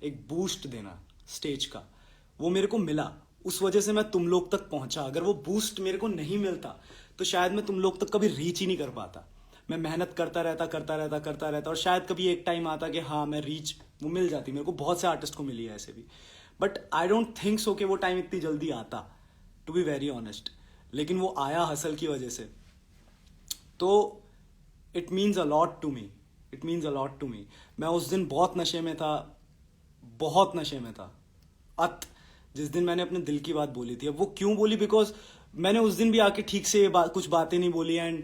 एक बूस्ट देना स्टेज का, वो मेरे को मिला, उस वजह से मैं तुम लोग तक पहुंचा। अगर वो बूस्ट मेरे को नहीं मिलता तो शायद मैं तुम लोग तक कभी रीच ही नहीं कर पाता। मैं मेहनत करता रहता और शायद कभी एक टाइम आता कि हाँ मैं रीच वो मिल जाती। मेरे को बहुत से आर्टिस्ट को मिली है ऐसे भी, but I don't think so कि वो टाइम इतनी जल्दी आता, टू बी वेरी ऑनेस्ट। लेकिन वो आया हसल की वजह से, तो it means a lot to me, it means a lot to me. मैं उस दिन बहुत नशे में था, बहुत नशे में था जिस दिन मैंने अपने दिल की बात बोली थी। अब वो क्यों बोली, बिकॉज मैंने उस दिन भी आके ठीक से कुछ बातें नहीं बोली। एंड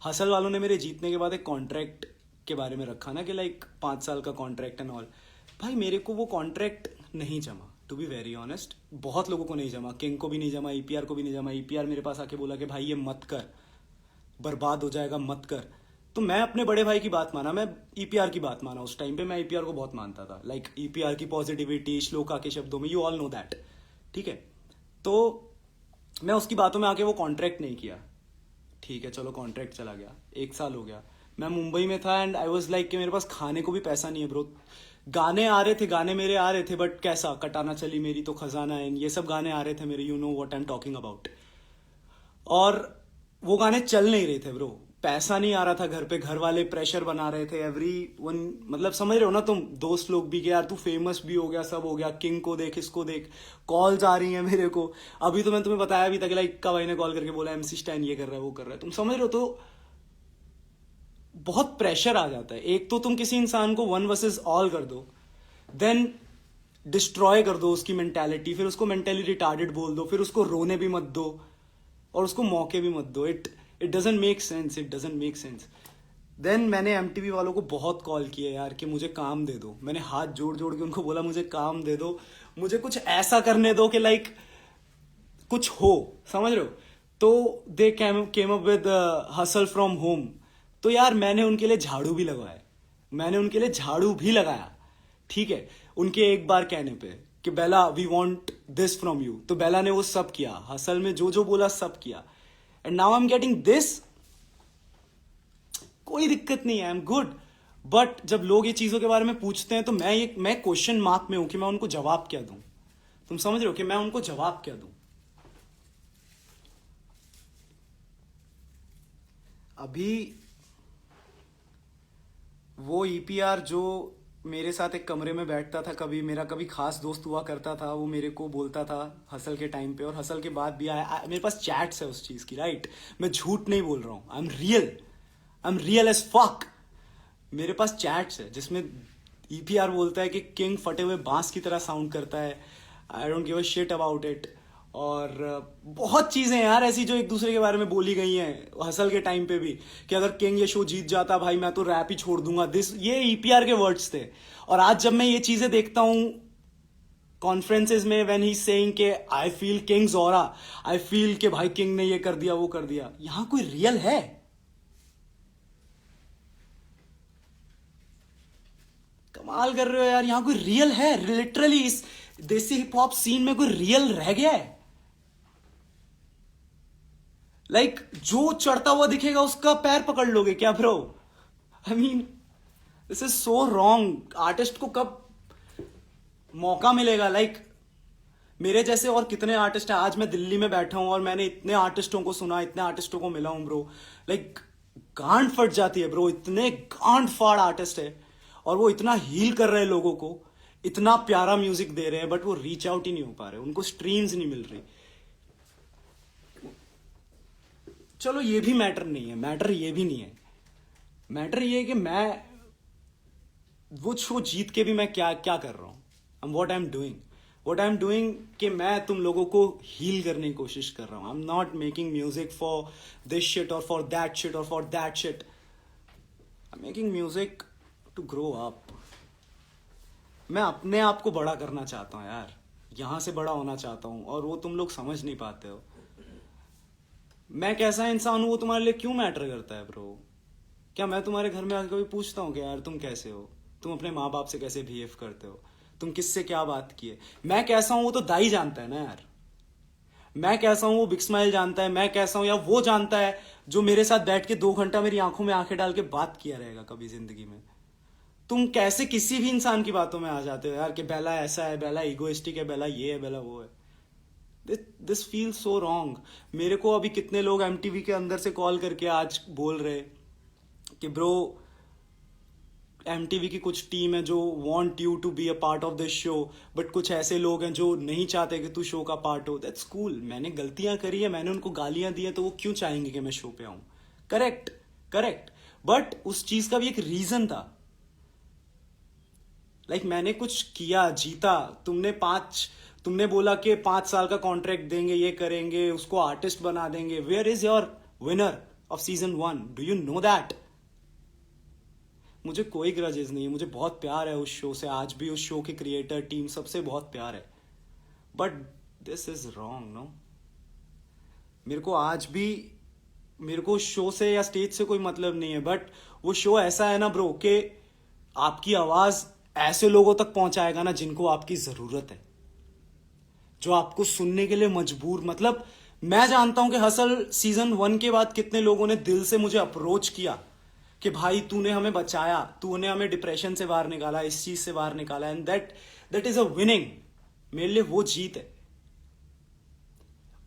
हसल वालों ने मेरे जीतने के बाद एक कॉन्ट्रैक्ट के बारे में रखा ना कि लाइक 5 साल का कॉन्ट्रैक्ट एंड ऑल। भाई मेरे को वो कॉन्ट्रैक्ट नहीं जमा, टू बी वेरी ऑनेस्ट। बहुत लोगों को नहीं जमा, किंग को भी नहीं जमा, ईपीआर को भी नहीं जमा। ईपीआर मेरे पास आके बोला कि भाई ये मत कर, बर्बाद हो जाएगा, मत कर। तो मैं अपने बड़े भाई की बात माना, मैं ईपीआर की बात माना। उस टाइम पे मैं ईपीआर को बहुत मानता था, लाइक ईपीआर की पॉजिटिविटी, श्लोका के शब्दों में, यू ऑल नो दैट, ठीक है। तो मैं उसकी बातों में आके वो कॉन्ट्रैक्ट नहीं किया, ठीक है चलो कॉन्ट्रैक्ट चला गया, 1 साल हो गया। मैं मुंबई में था एंड आई वाज लाइक कि मेरे पास खाने को भी पैसा नहीं है ब्रो। गाने आ रहे थे, गाने मेरे आ रहे थे, बट कैसा, कटाना चली मेरी तो खजाना है, ये सब गाने आ रहे थे मेरे, you know what I am talking about. और वो गाने चल नहीं रहे थे ब्रो, पैसा नहीं आ रहा था घर पे, घर वाले प्रेशर बना रहे थे, एवरी वन, मतलब समझ रहे हो ना तुम, दोस्त लोग भी कि यार तू फेमस भी हो गया, सब हो गया, किंग को देख, इसको देख, कॉल्स आ रही हैं मेरे को। अभी तो मैं तुम्हें बताया भी था कि लाइक इक्का भाई ने कॉल करके बोला एमसी स्टैन ये कर रहा है, वो कर रहा है, तुम समझ रहे हो। तो बहुत प्रेशर आ जाता है। एक तो तुम किसी इंसान को 1 वर्सेस ऑल कर दो, देन डिस्ट्रॉय कर दो उसकी मेंटालिटी, फिर उसको मेंटली रिटार्डेड बोल दो, फिर उसको रोने भी मत दो और उसको मौके भी मत दो। It doesn't make sense, it doesn't make sense. Then मैंने एमटीवी वालों को बहुत कॉल किया यार कि मुझे काम दे दो। मैंने हाथ जोड़ जोड़ के उनको बोला मुझे काम दे दो, मुझे कुछ ऐसा करने दो कि लाइक कुछ हो, समझ रहे हो। तो they came up with hustle from home. तो यार मैंने उनके लिए झाड़ू भी लगवाया, मैंने उनके लिए झाड़ू भी लगाया, ठीक है, उनके एक बार कहने पे कि Bella we want this from you. तो बेला ने वो सब किया, हसल में जो जो बोला सब किया, and now I am getting this. कोई दिक्कत नहीं है, आई एम गुड। बट जब लोग ये चीजों के बारे में पूछते हैं तो मैं क्वेश्चन मार्क में हूं कि मैं उनको जवाब क्या दूं। तुम समझ रहे हो कि मैं उनको जवाब क्या दूं। अभी वो ईपीआर जो मेरे साथ एक कमरे में बैठता था, कभी मेरा कभी खास दोस्त हुआ करता था, वो मेरे को बोलता था हसल के टाइम पे और हसल के बाद भी आया। मेरे पास चैट्स है उस चीज की, राइट। मैं झूठ नहीं बोल रहा हूं, I am real as fuck. मेरे पास चैट्स है जिसमें ईपीआर बोलता है कि किंग फटे हुए बांस की तरह साउंड करता है, I don't give a shit about it. और बहुत चीजें यार ऐसी जो एक दूसरे के बारे में बोली गई हैं हसल के टाइम पे भी, कि अगर किंग ये शो जीत जाता भाई मैं तो रैप ही छोड़ दूंगा, दिस, ये ईपीआर के वर्ड्स थे। और आज जब मैं ये चीजें देखता हूं कॉन्फ्रेंसेज में, व्हेन ही सेइंग के I feel Kings aura, I feel के भाई किंग ने ये कर दिया वो कर दिया, यहां कोई रियल है? कमाल कर रहे हो यार, यहां कोई रियल है? लिटरली इस देसी हिप हॉप सीन में कोई रियल रह गया है? लाइक जो चढ़ता हुआ दिखेगा उसका पैर पकड़ लोगे क्या bro? I mean this is so wrong. Artist को कब मौका मिलेगा? लाइक मेरे जैसे और कितने आर्टिस्ट हैं। आज मैं दिल्ली में बैठा हूं और मैंने इतने आर्टिस्टों को सुना, इतने आर्टिस्टों को मिला हूं ब्रो, लाइक गांड फट जाती है ब्रो। इतने गांड फाड़ आर्टिस्ट है और वो इतना हील कर रहे हैं लोगों को, इतना प्यारा म्यूजिक दे रहे हैं, बट वो रीच आउट ही नहीं हो पा रहे, उनको स्ट्रीम्स नहीं मिल रही। चलो ये भी मैटर नहीं है, मैटर ये भी नहीं है। मैटर ये है कि मैं वो शो जीत के भी मैं क्या क्या कर रहा हूं, व्हाट आई एम डूइंग कि मैं तुम लोगों को हील करने की कोशिश कर रहा हूं। I am not making music for this shit और फॉर दैट शिट और for that shit. I am making music to grow up. मैं अपने आप को बड़ा करना चाहता हूं यार, यहां से बड़ा होना चाहता हूं, और वो तुम लोग समझ नहीं पाते हो। मैं कैसा इंसान हूं वो तुम्हारे लिए क्यों मैटर करता है ब्रो? क्या मैं तुम्हारे घर में आकर कभी पूछता हूँ कि यार तुम कैसे हो, तुम अपने माँ बाप से कैसे बिहेव करते हो, तुम किससे क्या बात किए? मैं कैसा हूं वो तो दाई जानता है ना यार। मैं कैसा हूं वो बिग स्माइल जानता है, मैं कैसा हूं या वो जानता है जो मेरे साथ बैठ के 2 घंटा मेरी आंखों में आंखें डाल के बात किया रहेगा कभी जिंदगी में। तुम कैसे किसी भी इंसान की बातों में आ जाते हो यार कि बेला ऐसा है, बेला इगोइस्टिक है, बेला ये है, बेला वो है। This feel so wrong. मेरे को अभी कितने लोग एमटीवी के अंदर से कॉल करके आज बोल रहे कि ब्रो, एमटीवी की कुछ टीम है जो want you to be a part of this show, but कुछ ऐसे लोग हैं जो नहीं चाहते कि तू शो का पार्ट हो। That's cool. मैंने गलतियां करी है, मैंने उनको गालियां दी हैं, तो वो क्यों चाहेंगे कि मैं शो पे आऊं? Correct, correct. बट उस चीज का भी एक रीजन था। मैंने कुछ किया, जीता। तुमने बोला कि 5 साल का कॉन्ट्रैक्ट देंगे, ये करेंगे, उसको आर्टिस्ट बना देंगे। Where is your winner of season 1? Do you know that? मुझे कोई ग्रजेस नहीं है, मुझे बहुत प्यार है उस शो से, आज भी उस शो के क्रिएटर, टीम, सबसे बहुत प्यार है। But this is wrong, no. मेरे को आज भी, मेरे को उस शो से या स्टेज से कोई मतलब नहीं है, बट वो शो ऐसा है ना ब्रो कि आपकी आवाज ऐसे लोगों तक पहुंचाएगा ना जिनको आपकी जरूरत है, जो आपको सुनने के लिए मजबूर। मतलब मैं जानता हूं कि हसल सीजन 1 के बाद कितने लोगों ने दिल से मुझे अप्रोच किया कि भाई तूने हमें बचाया, तूने हमें डिप्रेशन से बाहर निकाला, इस चीज से बाहर निकाला, and that is a winning. मेरे लिए वो जीत है।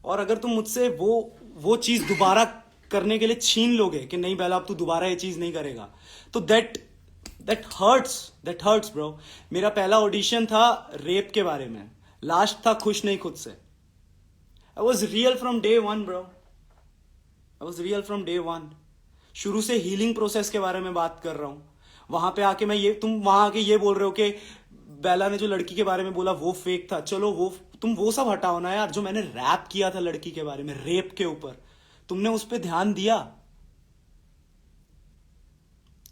और अगर तुम मुझसे वो चीज दोबारा करने के लिए छीन लोगे कि नहीं बेला अब तू दोबारा ये चीज नहीं करेगा, तो दैट हर्ट्स ब्रो। मेरा पहला ऑडिशन था रेप के बारे में, लास्ट था खुश नहीं खुद से। I was real from day one bro, I was real from day one. शुरू से हीलिंग प्रोसेस के बारे में बात कर रहा हूं। वहां पे आके तुम वहां आके ये बोल रहे हो कि बेला ने जो लड़की के बारे में बोला वो फेक था। चलो तुम वो सब हटाओ ना यार। जो मैंने रैप किया था लड़की के बारे में, रेप के ऊपर, तुमने उस पर ध्यान दिया?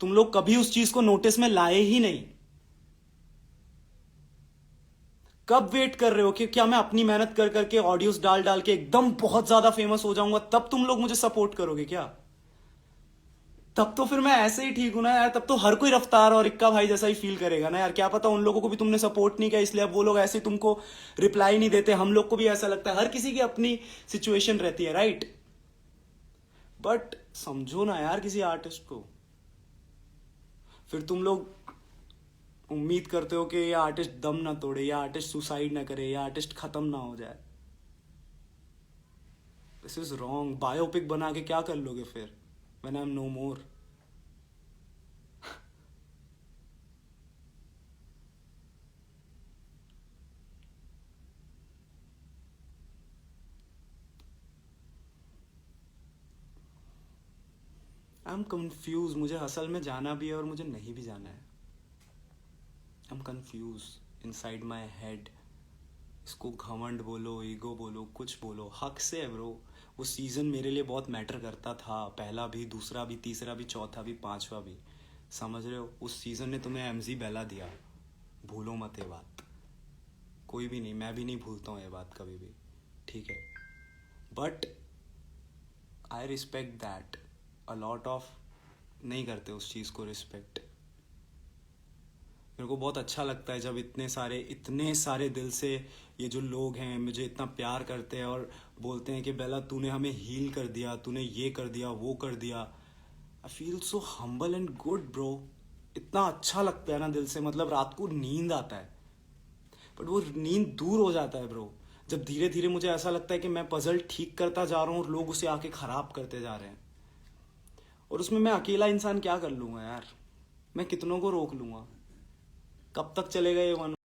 तुम लोग कभी उस चीज को नोटिस में लाए ही नहीं। कब वेट कर रहे हो कि क्या मैं अपनी मेहनत कर करके ऑडियोज डाल डाल के एकदम बहुत ज्यादा फेमस हो जाऊंगा तब तुम लोग मुझे सपोर्ट करोगे क्या? तब तो फिर मैं ऐसे ही ठीक हूं ना यार। तब तो हर कोई रफ्तार और इक्का भाई जैसा ही फील करेगा ना यार। क्या पता उन लोगों को भी तुमने सपोर्ट नहीं किया इसलिए अब वो लोग ऐसे तुमको रिप्लाई नहीं देते। हम लोग को भी ऐसा लगता है, हर किसी की अपनी सिचुएशन रहती है, राइट? बट समझो ना यार किसी आर्टिस्ट को। फिर तुम लोग उम्मीद करते हो कि ये आर्टिस्ट दम ना तोड़े, या आर्टिस्ट सुसाइड ना करे, या आर्टिस्ट खत्म ना हो जाए। This is wrong. बायोपिक बना के क्या कर लोगे फिर when I am no more? I am confuse. मुझे हसल में जाना भी है और मुझे नहीं भी जाना है। आई am confuse inside my head. इसको घमंड बोलो, ईगो बोलो, कुछ बोलो, हक से है ब्रो। वो सीजन मेरे लिए बहुत मैटर करता था, पहला भी, दूसरा भी, तीसरा भी, चौथा भी, पांचवा भी। समझ रहे हो? उस सीजन ने तुम्हें एमजी बेला दिया। भूलो मत ये बात। कोई भी नहीं, मैं भी नहीं भूलता हूँ ये बात कभी भी, ठीक है? But I respect that a lot of. नहीं करते उस चीज़ को रिस्पेक्ट। मेरे को बहुत अच्छा लगता है जब इतने सारे दिल से ये जो लोग हैं मुझे इतना प्यार करते हैं और बोलते हैं कि बेला तूने हमें हील कर दिया, तूने ये कर दिया, वो कर दिया। I feel so humble and good bro. इतना अच्छा लगता है ना दिल से। मतलब रात को नींद आता है, बट वो नींद दूर हो जाता है ब्रो जब धीरे धीरे मुझे ऐसा लगता है कि मैं पजल ठीक करता जा रहा हूँ और लोग उसे आके खराब करते जा रहे हैं। और उसमें मैं अकेला इंसान क्या कर लूंगा यार? मैं कितनों को रोक लूंगा? कब तक चलेगा ये वन